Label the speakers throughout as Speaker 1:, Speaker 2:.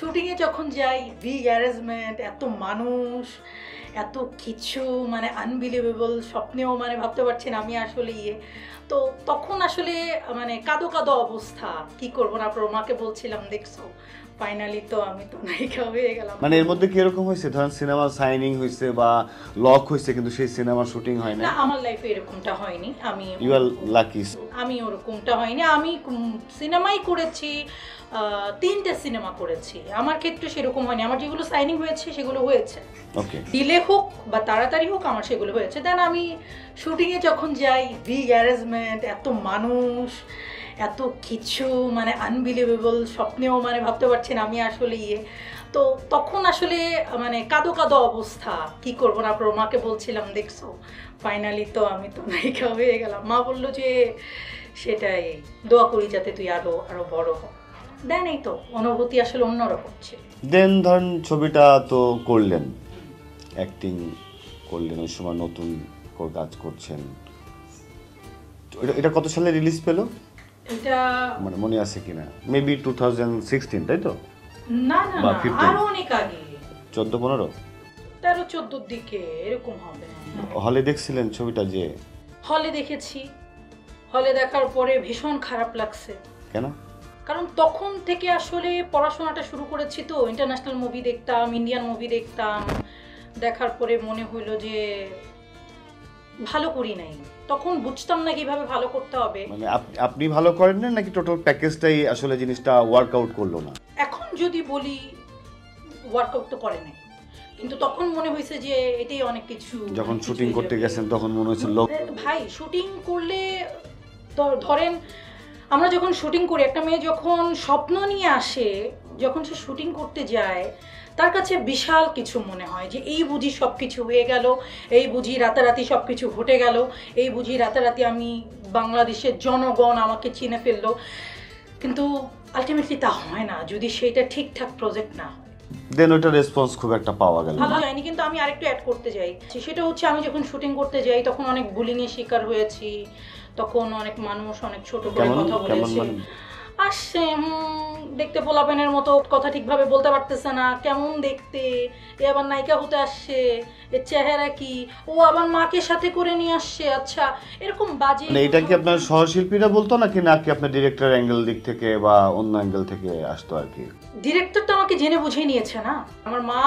Speaker 1: শুটিংয়ে যখন যাই বিগ অ্যারেঞ্জমেন্ট, এত মানুষ, এত কিছু, মানে আনবিলিভেবল, স্বপ্নেও মানে ভাবতে পারছি না আমি আসলে তো তখন আসলে মানে কাঁদো কাঁদো অবস্থা। কি করবো না, আপনার মাকে বলছিলাম দেখছো ফাইনালি তো আমি তো নায়িকা হয়ে গেলাম।
Speaker 2: মানে এর মধ্যে কি এরকম হয়েছে ধরেন সিনেমা সাইনিং হয়েছে বা লক হয়েছে কিন্তু সেই সিনেমার শুটিং হয় না?
Speaker 1: না, আমার লাইফে এরকমটা হয়নি।
Speaker 2: You are lucky.
Speaker 1: আমি ওরকমটা হয়নি। আমি সিনেমাই করেছি, 3টে সিনেমা করেছি। আমার ক্ষেত্রে সেরকম হয়নি। আমার যেগুলো সাইনিং হয়েছে সেগুলো হয়েছে,
Speaker 2: ওকে।
Speaker 1: ডিলে হোক বা তাড়াতাড়ি হোক আমার সেগুলো হয়েছে। দেন আমি শুটিংয়ে যখন যাই বিগ অ্যারেঞ্জমেন্ট, এত মানুষ, এত কিছু, মানে আনবিলিভেবল, স্বপ্নেও মানে ভাবতে পারছি না আমি আসলে তো তখন আসলে মানে কাঁদো কাঁদো অবস্থা। কি করবো না, আপনার মাকে বলছিলাম দেখছো ফাইনালি তো আমি তো নায়িকা হয়ে গেলাম। মা বললো যে সেটাই, দোয়া করি যাতে তুই আরো আরো বড় হ। দেন এই তো অনুভূতি আসলে অন্যরকম ছিল।
Speaker 2: দেন ধরেন ছবিটা তো করলেন, অ্যাক্টিং করলেন, ওই সময় নতুন কাজ করছেন। এটা কত সালে রিলিজ পেলো
Speaker 1: এটা
Speaker 2: মানে মনে আছে কিনা? মেবি 2016, তাই তো?
Speaker 1: না না
Speaker 2: বা
Speaker 1: না,
Speaker 2: 15?
Speaker 1: আরো অনেক আগে,
Speaker 2: 14-15?
Speaker 1: 13-14 দিকে এরকম হবে।
Speaker 2: হলে দেখছিলেন ছবিটা? যে
Speaker 1: হলে দেখেছি, হলে দেখার পরে ভীষণ খারাপ লাগছে।
Speaker 2: কেন?
Speaker 1: কারণ তখন থেকে আসলে পড়াশোনাটা শুরু করেছি, তো ইন্টারন্যাশনাল মুভি দেখতাম, ইন্ডিয়ান মুভি দেখতাম। দেখার পরে মনে হইলো যে ভালো করি নাই। তখন বুঝতাম না কিভাবে ভালো করতে হবে।
Speaker 2: মানে আপনি ভালো করেন না নাকি টোটাল প্যাকেজটাই আসলে জিনিসটা ওয়ার্কআউট করলো না?
Speaker 1: এখন যদি বলি ওয়ার্কআউট তো করে নাই, কিন্তু তখন মনে হয়েছে যে এটাই অনেক কিছু।
Speaker 2: যখন শুটিং করতে গেছেন তখন মনে হয়েছিল লোক
Speaker 1: ভাই শুটিং করলে ধরেন আমরা যখন শুটিং করি, একটা মেয়ে যখন স্বপ্ন নিয়ে আসে, যখন সে শুটিং করতে যায়, তার কাছে বিশাল কিছু মনে হয় যে এই বুঝি সব কিছু হয়ে গেল, এই বুঝি রাতারাতি সব কিছু ঘটে গেল, এই বুঝি রাতারাতি আমি বাংলাদেশের জনগণ আমাকে চিনে ফেললো। কিন্তু আলটিমেটলি তা হয় না যদি সেটা ঠিকঠাক প্রজেক্ট না হয়।
Speaker 2: দেন ওইটা রেসপন্স খুব একটা পাওয়া গেল
Speaker 1: ভালো
Speaker 2: না।
Speaker 1: যায়নি। কিন্তু আমি আরেকটু অ্যাড করতে যাই, সেটা হচ্ছে আমি যখন শুটিং করতে যাই তখন অনেক বুলিংয়ের শিকার হয়েছি। তখন অনেক মানুষ অনেক ছোট করে কথা বলেছে, আসছে দেখতে পোলাপেনের মতো, কথা ঠিকভাবে বলতে পারতেছে না, কেমন দেখতে, এ আবার নায়িকা হতে আসছে, এর চেহারা কি, ও আবার মাকে সাথে করে নিয়ে আসছে। আচ্ছা, এরকম বাজে।
Speaker 2: মানে এটা কি আপনার সহশিল্পীরা বলতো নাকি আপনার ডিরেক্টর অ্যাঙ্গেল দিক থেকে বা অন্য অ্যাঙ্গেল থেকে আসতো আর কি?
Speaker 1: ডিরেক্টর তো আমাকে জেনে বুঝেই নিয়েছে না। আমার মা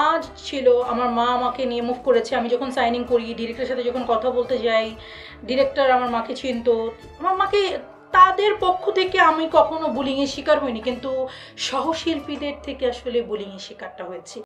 Speaker 1: ছিল, আমার মা আমাকে নিয়ে মুভ করেছে। আমি যখন সাইনিং করি, ডিরেক্টরের সাথে যখন কথা বলতে যাই, ডিরেক্টর আমার মাকে চিনতো। আমার মাকে, তাদের পক্ষ থেকে আমি কখনো বুলিংয়ের শিকার হইনি, কিন্তু সহশিল্পীদের থেকে আসলে বুলিংয়ের শিকারটা হয়েছে।